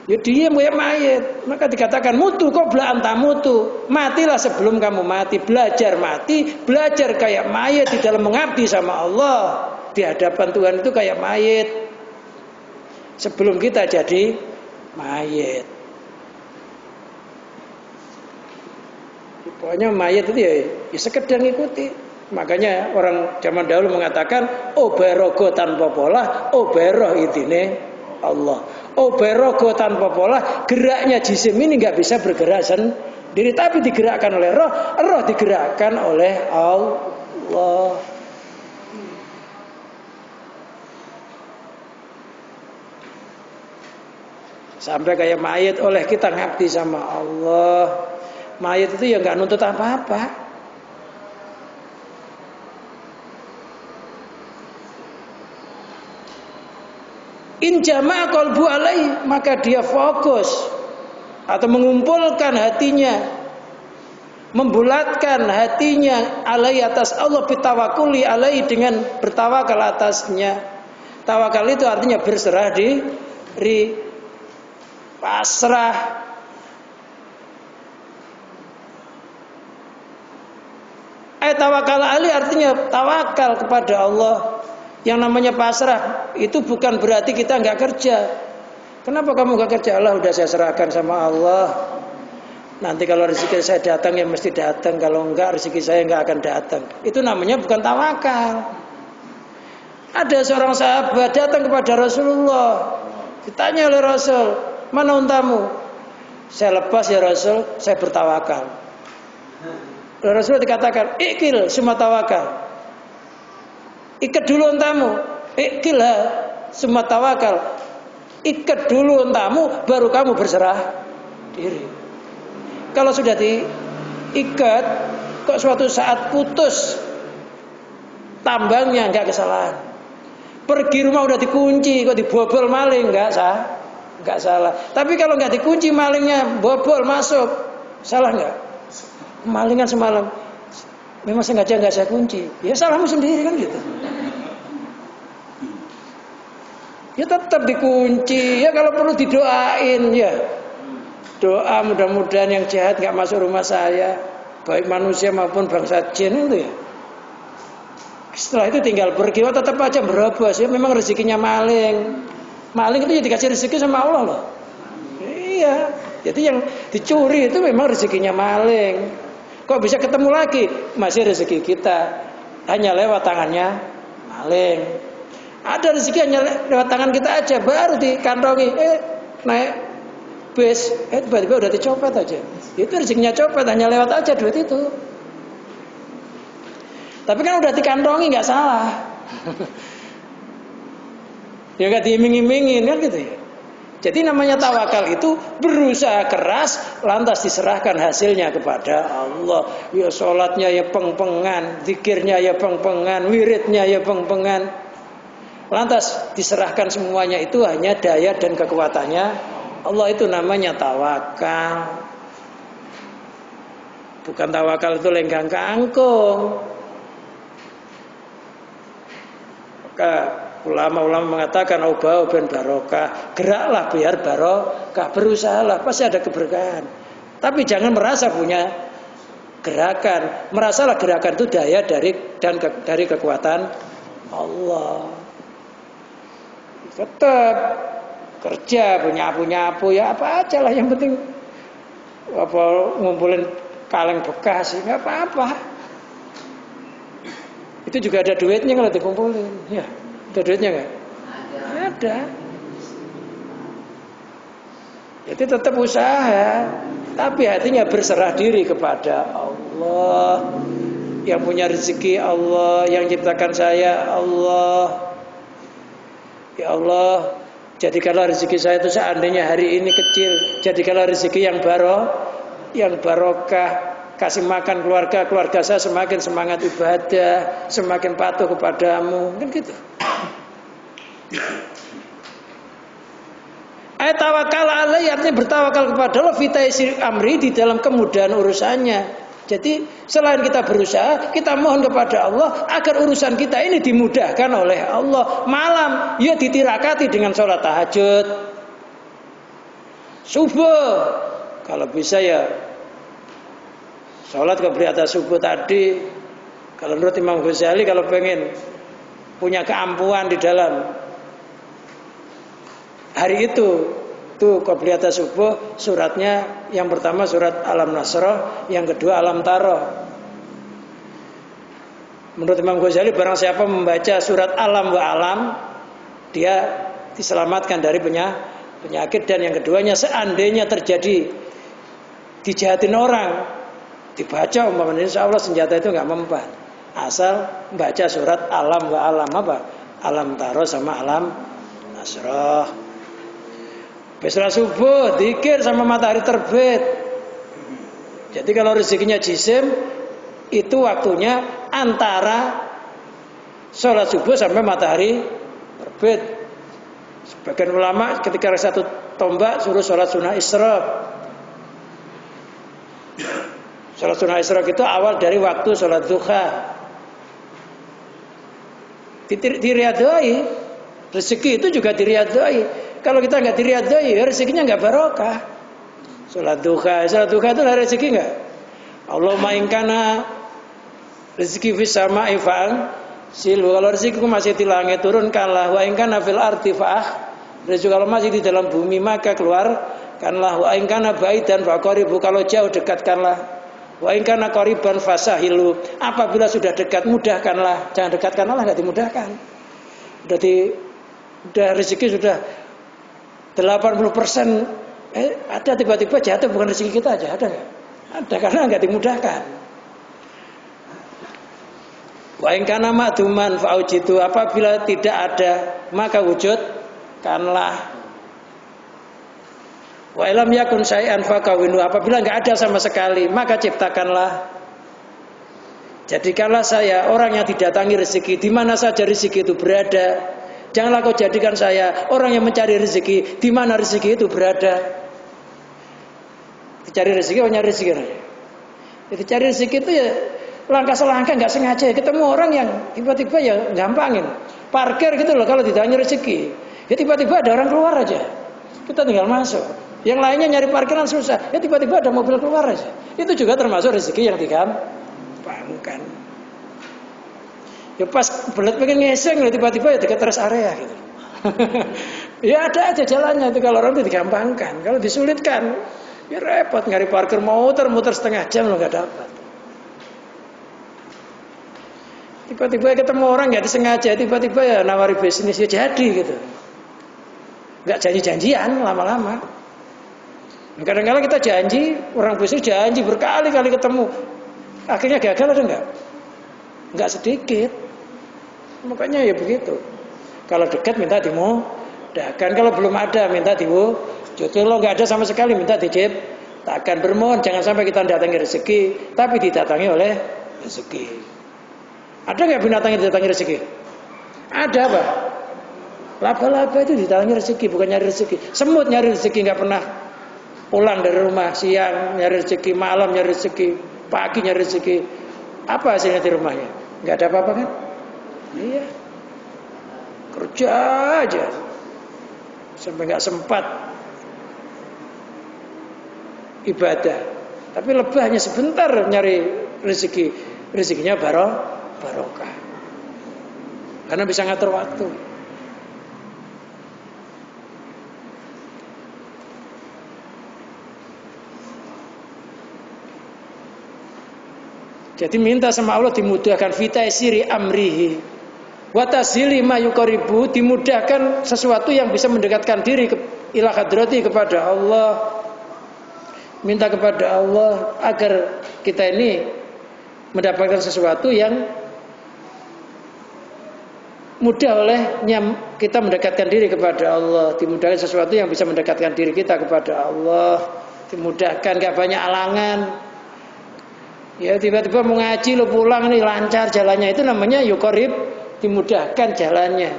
Ya diam kayak mayit. Maka dikatakan mutu qabla an tamutu. Matilah sebelum kamu mati. Belajar mati, belajar kayak mayit di dalam mengabdi sama Allah. Di hadapan Tuhan itu kayak mayit. Sebelum kita jadi mayit. Pokoknya mayit itu ya sekedar ngikuti. Makanya orang zaman dahulu mengatakan oberogo tanpa pola, oberoh idine Allah. Oberogo tanpa pola, geraknya jisim ini nggak bisa bergerak sendiri, tapi digerakkan oleh roh, roh digerakkan oleh Allah. Sampai kayak mayit oleh kita ngabdi sama Allah. Mayit itu ya nggak nuntut apa-apa. In jama'a qalbu alaihi, maka dia fokus atau mengumpulkan hatinya, membulatkan hatinya alaihi atas Allah, bitawakuli alaihi dengan bertawakal atasnya. Tawakal itu artinya berserah diri, pasrah. Tawakal alaihi artinya tawakal kepada Allah. Yang namanya pasrah itu bukan berarti kita nggak kerja. Kenapa kamu nggak kerja? Allah udah saya serahkan sama Allah. Nanti kalau rezeki saya datang ya mesti datang. Kalau enggak rezeki saya nggak akan datang. Itu namanya bukan tawakal. Ada seorang sahabat datang kepada Rasulullah. Ditanya oleh Rasul, mana untamu? Saya lepas ya Rasul, saya bertawakal. Rasul dikatakan, ikil semua tawakal. Ikat dulu untamu, ikilha semua tawakal. Ikat dulu untamu, baru kamu berserah diri. Kalau sudah diikat, kok suatu saat putus tambangnya, nggak kesalahan. Pergi rumah udah dikunci, kok dibobol maling, nggak salah. Tapi kalau nggak dikunci malingnya bobol masuk, salah nggak? Malingan semalam memang sengaja nggak saya kunci, ya salahmu sendiri kan gitu. Ya tetap dikunci, ya kalau perlu didoain ya. Doa mudah-mudahan yang jahat nggak masuk rumah saya, baik manusia maupun bangsa jin itu ya. Setelah itu tinggal pergi, tetap aja berobos ya. Memang rezekinya maling. Maling itu ya dikasih rezeki sama Allah loh. Iya. Jadi yang dicuri itu memang rezekinya maling. Kok bisa ketemu lagi? Masih rezeki kita, hanya lewat tangannya maling. Ada rezeki hanya lewat tangan kita aja, baru dikantongi. Naik bis, tiba-tiba udah dicopet aja. Itu rezekinya copet, hanya lewat aja duit itu. Tapi kan udah dikantongi, nggak salah. Ya nggak diiming-imingin kan gitu ya. Jadi namanya tawakal itu berusaha keras, lantas diserahkan hasilnya kepada Allah. Ya sholatnya ya peng-pengan, zikirnya ya peng-pengan, wiridnya ya peng-pengan. Lantas diserahkan semuanya itu hanya daya dan kekuatannya Allah. Itu namanya tawakal. Bukan tawakal itu lenggang kangkung. Maka ulama-ulama mengatakan ubah ben barokah, geraklah biar barokah, berusahalah pasti ada keberkahan. Tapi jangan merasa punya gerakan, merasalah gerakan itu daya dari kekuatan Allah. Tetap kerja punya ya apa aja lah, yang penting apa ngumpulin kaleng bekas nggak apa-apa. Itu juga ada duitnya kalau dikumpulin, ya. Ada duitnya nggak? Ada. Jadi tetap usaha, tapi hatinya berserah diri kepada Allah. Yang punya rezeki Allah, yang ciptakan saya Allah. Ya Allah, jadikanlah rezeki saya itu seandainya hari ini kecil, jadikanlah rezeki yang barokah. Kasih makan keluarga saya semakin semangat ibadah, semakin patuh kepadamu, kan gitu. Ayat tawakal alaihi artinya bertawakal kepada Allah fi taysir amri, di dalam kemudahan urusannya. Jadi selain kita berusaha, kita mohon kepada Allah agar urusan kita ini dimudahkan oleh Allah. Malam ya ditirakati dengan sholat tahajud, subuh kalau bisa ya sholat keberatan subuh tadi. Kalau menurut Imam Ghazali, kalau pengen punya keampuhan di dalam hari itu, tuh qabliyata subuh suratnya yang pertama surat Alam Nasrah, yang kedua Alam Taro. Menurut Imam Ghazali, barang siapa membaca surat Alam wa Alam, dia diselamatkan dari penyakit. Dan yang keduanya, seandainya terjadi dijahatin orang, dibaca umpamanya, insya Allah senjata itu nggak mempan, asal baca surat Alam wa Alam, apa? Alam Taro sama Alam Nasrah. Besra subuh dzikir sama matahari terbit. Jadi kalau rezekinya jisim, itu waktunya antara sholat subuh sampai matahari terbit. Sebagian ulama ketika satu tombak suruh sholat sunnah isyraq. Sholat sunnah isyraq itu awal dari waktu sholat duha. Diriadai, rezeki itu juga diriadai. Kalau kita nggak diriadai, rezekinya nggak barokah. Sholat duha itu ada rezeki nggak? Allahumma in kana rezeki fis sama'i fa'an silu. Kalau rezekiku masih di langit, turunkanlah. Wa in kana fil ardi fa'ah. Rezeki kalau masih di dalam bumi, maka keluarkanlah. Wa in kana baidan faqaribu. Kalau jauh, dekatkanlah. Wa in kana qariban fasahilu. Apabila sudah dekat, mudahkanlah. Jangan dekatkan Allah, nggak dimudahkan. Udah rezeki sudah 80%, ada tiba-tiba jatuh, bukan rezeki kita aja, ada nggak? Ada, karena nggak dimudahkan. Wa in kana ma'duman fa'ujitu. Apabila tidak ada, maka wujudkanlah. Wa ilam yakun syai'an fakawinu. Apabila nggak ada sama sekali, maka ciptakanlah. Jadikanlah saya orang yang didatangi rezeki di mana saja rezeki itu berada. Janganlah kau jadikan saya orang yang mencari rezeki di mana rezeki itu berada. Cari rezeki, nyari rezeki. Jadi cari rezeki itu ya langkah selangkah, nggak sengaja ketemu orang yang tiba-tiba ya gampangin. Parkir gitu loh kalau ditanya rezeki. Ya tiba-tiba ada orang keluar aja, kita tinggal masuk. Yang lainnya nyari parkiran susah, ya tiba-tiba ada mobil keluar aja. Itu juga termasuk rezeki yang digampangkan. Ya pas belet pengen ngeseng, tiba-tiba ya dekat rest area gitu. Ya ada aja jalannya itu, kalau orang itu digampangkan. Kalau disulitkan, ya repot, nyari parkir muter setengah jam lo nggak dapat. Tiba-tiba ketemu orang nggak disengaja, tiba-tiba ya nawari bisnis ya jadi gitu. Nggak janji-janjian lama-lama. Kadang-kadang kita janji, orang bisnis janji berkali-kali ketemu, akhirnya gagal ada enggak? Enggak sedikit. Makanya ya begitu. Kalau dekat minta dimudahkan, kalau belum ada minta diwujud. Kalau enggak ada sama sekali minta diciptakan. Bermohon jangan sampai kita datangi rezeki, tapi didatangi oleh rezeki. Ada enggak binatang yang didatangi rezeki? Ada apa? Laba-laba itu didatangi rezeki, bukan nyari rezeki. Semut nyari rezeki enggak pernah pulang dari rumah, siang nyari rezeki, malam nyari rezeki, pagi nyari rezeki. Apa hasilnya di rumahnya? Enggak ada apa-apa kan? Iya. Kerja aja. Sampai enggak sempat ibadah. Tapi lebahnya sebentar nyari rezeki. Rezekinya barokah. Karena bisa ngatur waktu. Jadi minta sama Allah dimudahkan fitaisiri amrihi wa tasili ma yuqaribu, dimudahkan sesuatu yang bisa mendekatkan diri ila hadrati kepada Allah. Minta kepada Allah agar kita ini mendapatkan sesuatu yang mudah olehnya kita mendekatkan diri kepada Allah, dimudahkan sesuatu yang bisa mendekatkan diri kita kepada Allah, dimudahkan gak banyak alangan. Ya tiba-tiba mau ngaji lo pulang nih lancar jalannya, itu namanya yuqarib, dimudahkan jalannya.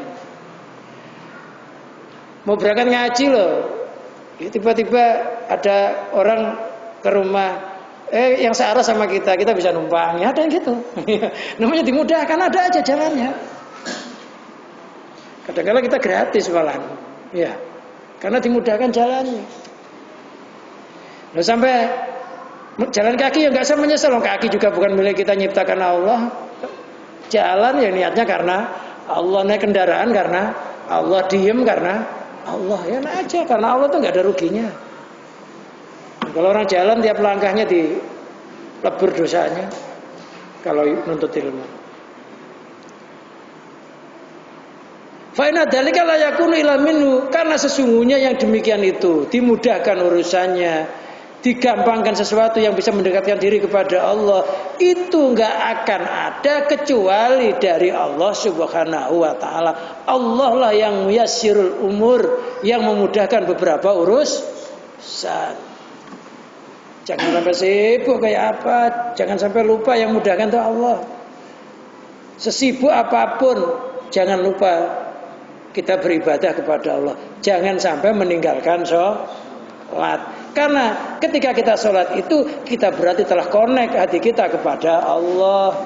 Mau berangkat ngaji lo, ya, tiba-tiba ada orang ke rumah, yang searah sama kita bisa numpang, ya ada yang gitu. Namanya dimudahkan, ada aja jalannya. Kadang-kadang kita gratis malahan, ya, karena dimudahkan jalannya. Lalu sampai jalan kaki ya nggak usah menyesal, kaki juga bukan milik kita, nyiptakan Allah. Jalan ya niatnya karena Allah, naik kendaraan karena Allah, diem karena Allah, ya nah aja karena Allah tuh nggak ada ruginya. Kalau orang jalan tiap langkahnya dilebur dosanya kalau nuntut ilmu. Fa inna dzalika la yakunu illa minhu, karena sesungguhnya yang demikian itu dimudahkan urusannya, digampangkan sesuatu yang bisa mendekatkan diri kepada Allah, itu enggak akan ada kecuali dari Allah Subhanahu wa taala. Allah lah yang muyassirul umur, yang memudahkan beberapa urusan. Jangan sampai sibuk kayak apa, jangan sampai lupa yang mudahkan itu Allah. Sesibuk apapun, jangan lupa kita beribadah kepada Allah. Jangan sampai meninggalkan sholat. Karena ketika kita sholat itu, kita berarti telah connect hati kita kepada Allah.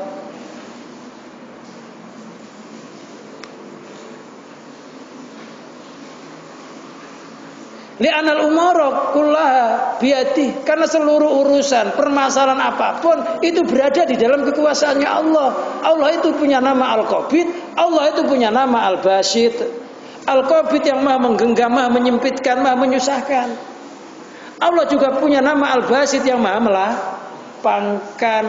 Li'anal umara kullaha biyadihi, karena seluruh urusan, permasalahan apapun itu berada di dalam kekuasaannya Allah. Allah itu punya nama Al-Qabid, Allah itu punya nama Al-Basit. Al-Qabid yang maha menggenggam, maha menyempitkan, maha menyusahkan. Allah juga punya nama Al-Basit yang maha melapangkan.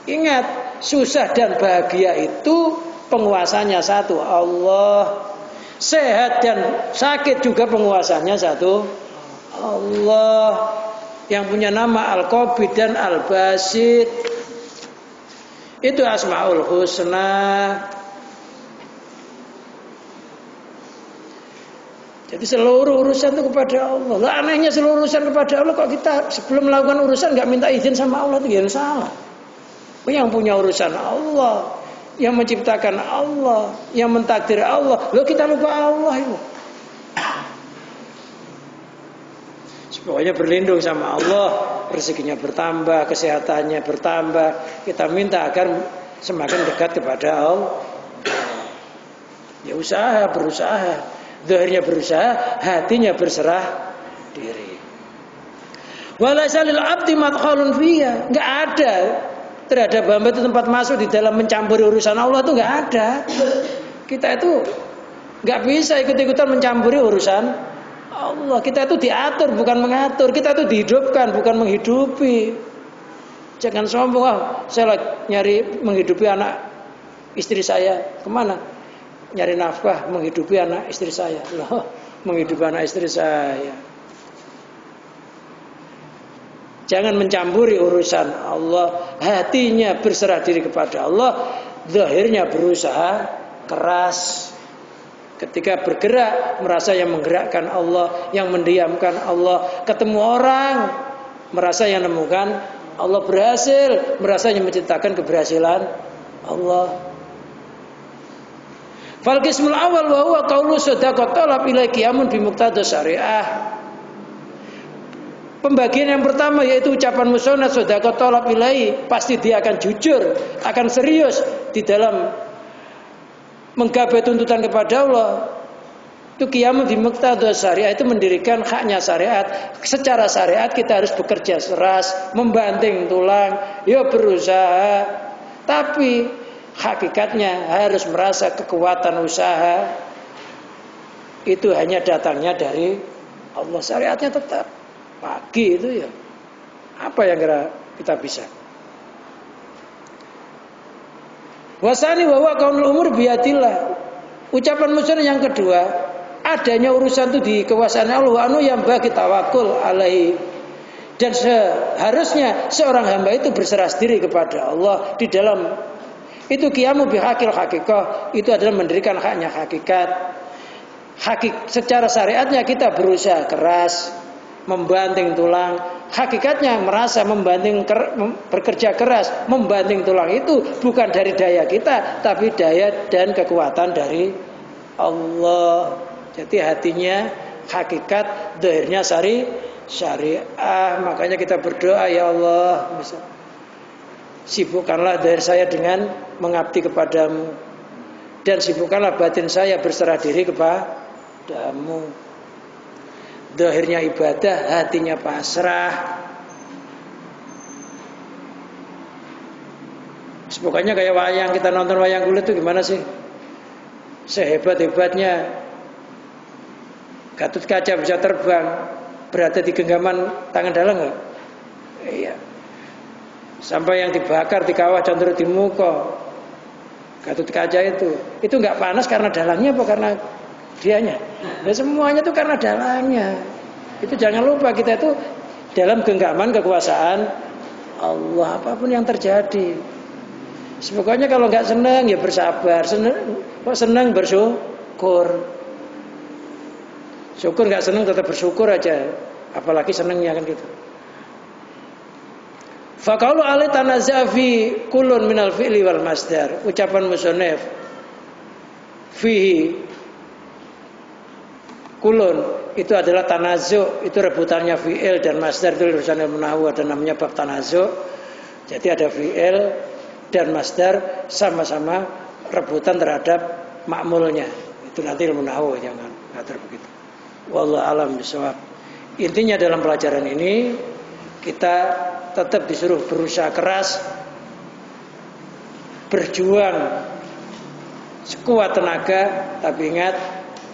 Ingat, susah dan bahagia itu penguasanya satu, Allah. Sehat dan sakit juga penguasanya satu, Allah. Yang punya nama Al-Qabid dan Al-Basit. Itu Asmaul Husna. Jadi seluruh urusan itu kepada Allah. Lah anehnya seluruh urusan kepada Allah, kok kita sebelum melakukan urusan nggak minta izin sama Allah, itu yang salah. Yang punya urusan Allah, yang menciptakan Allah, yang mentakdir Allah. Loh kita lupa Allah itu. Pokoknya berlindung sama Allah, rezekinya bertambah, kesehatannya bertambah. Kita minta agar semakin dekat kepada Allah. Ya usaha, berusaha. Zahirnya berusaha, hatinya berserah diri. Walaysa lil abdi madkhalun fiyya, enggak ada terhadap hamba itu tempat masuk di dalam mencampuri urusan Allah, itu enggak ada. Kita itu enggak bisa ikut-ikutan mencampuri urusan Allah. Kita itu diatur bukan mengatur, kita itu dihidupkan bukan menghidupi. Jangan sombong, saya nyari menghidupi anak istri saya, kemana? Nyari nafkah menghidupi anak istri saya. Loh, menghidupi anak istri saya. Jangan mencampuri urusan Allah. Hatinya berserah diri kepada Allah, zahirnya berusaha keras. Ketika bergerak merasa yang menggerakkan Allah, yang mendiamkan Allah. Ketemu orang merasa yang menemukan Allah, berhasil merasa yang menciptakan keberhasilan Allah. Fal qismul awal wa huwa qaulu sadaqah talab ila qiyamun bi muqtada syariah. Pembagian yang pertama yaitu ucapan musonat sedekah tolak ilahi, pasti dia akan jujur, akan serius di dalam menggapai tuntutan kepada Allah. Itu qiyamun bi muqtada syariah, itu mendirikan haknya syariat. Secara syariat kita harus bekerja keras, membanting tulang, ya berusaha. Tapi hakikatnya harus merasa kekuatan usaha itu hanya datangnya dari Allah. Syariatnya tetap pagi itu ya, apa yang kita bisa. Wasani wa huwa kaunul umur biyadillah. Ucapan muslim yang kedua, adanya urusan itu di kekuasaan Allah, anu yang bagi tawakul alaihi. Dan seharusnya seorang hamba itu berserah diri kepada Allah di dalam itu qiyamu bihaqil hakikah, itu adalah mendirikan haknya hakikat. Secara syariatnya kita berusaha keras, membanting tulang. Hakikatnya merasa bekerja keras, membanting tulang itu bukan dari daya kita, tapi daya dan kekuatan dari Allah. Jadi hatinya hakikat, zahirnya syariah. Makanya kita berdoa, ya Allah, sibukkanlah zahir saya dengan mengabdi kepadamu, dan sibukkanlah batin saya berserah diri kepadamu. Zahirnya ibadah, hatinya pasrah. Pokoknya kayak wayang, kita nonton wayang kulit itu gimana sih? Sehebat-hebatnya Gatot Kaca bisa terbang, berada di genggaman tangan dalang enggak? Iya. Sampai yang dibakar di kawah Condro di muka Gatot Kaca itu enggak panas karena dalangnya apa karena dianya? Ya semuanya itu karena dalangnya. Itu jangan lupa, kita itu dalam genggaman kekuasaan Allah, apapun yang terjadi. Pokoknya kalau nggak senang ya bersabar, senang bersyukur. Syukur nggak senang tetap bersyukur aja, apalagi senangnya kan gitu. Faqalu alai tanazafi kulun minal fi'li wal masdar. Ucapan musannif fihi kulun itu adalah tanazu, itu rebutannya fi'il dan masdar. Itu urusan ilmu nahwu, ada namanya bab tanazu. Jadi ada fi'il dan masdar sama-sama rebutan terhadap ma'mulnya. Itu nanti ilmu nahwu, jangan ngatur begitu. Wallahu alam bisawab. Intinya dalam pelajaran ini kita tetap disuruh berusaha keras, berjuang sekuat tenaga, tapi ingat,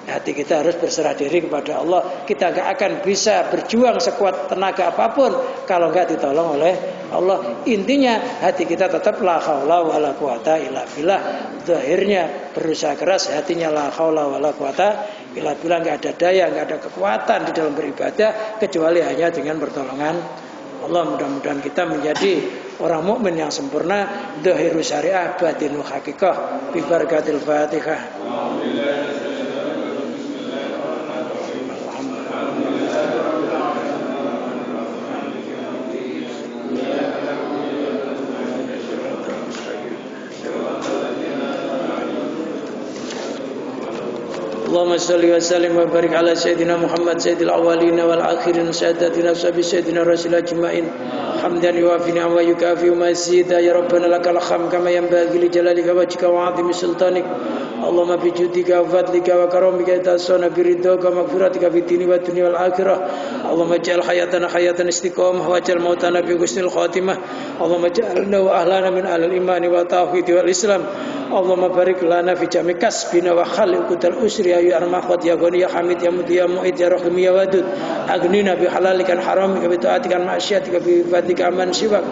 hati kita harus berserah diri kepada Allah. Kita gak akan bisa berjuang sekuat tenaga apapun kalau gak ditolong oleh Allah. Intinya hati kita tetap la haula wala quwata illa billah. Zahirnya berusaha keras, hatinya la haula wala quwata illa billah. Gak ada daya, gak ada kekuatan di dalam beribadah kecuali hanya dengan pertolongan Allah. Mudah-mudahan kita menjadi orang mukmin yang sempurna, zahiru syariah, batinu hakikah, bi barakatil Fatihah. Allahumma salli wa sallim wa barik ala sayyidina Muhammad sayyidil awwalin wal akhirin sayyidina sabi sayyidina rasul ajmain hamdan yuwafi wa yukafi mazida ya rabbana lakal hamd kama yanbaghi li jalalika wajhika wa 'azimi sultanik. Allahumma bi judika wa fadlika wa karamika tasana bi ridhaka maghfiratika fid dini wa dunya wal akhirah. Allahumma ij'al hayatana hayatan istiqamah wa ij'al mautana bi husnil khatimah. Allahumma ij'alna wa ahlana min ahlil iman wa tauhid wal islam. Allahumma barik lana fi jami kasbina wa khali uqdal usri ya armahwat ya ghani ya hamid ya mudi ya mu'id ya rahim ya wadud agnina bi halalikan haramika bi ta'atikan ma'asyatika bi fatika man siwak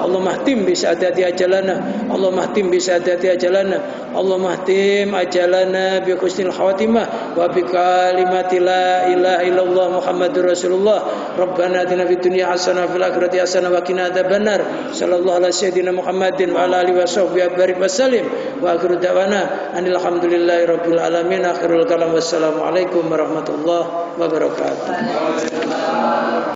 Allahumma ihtim bi sa'adati ajalana Allahumma ihtim bi sa'adati ajalana Allahumma ihtim ajalana bi husnil khawatimah wa bi kalimati la ilaha illallah Muhammadur Rasulullah Rabbana atina fid dunya hasanah fil akhirati hasanah wa qina adzabannar sallallahu alaihi sayyidina Muhammadin wa ala alihi washabbihi barik wasallim wa akhiru da'wana anil hamdulillahi rabbil alamin akhirul kalam wassalamu alaikum warahmatullahi wabarakatuh.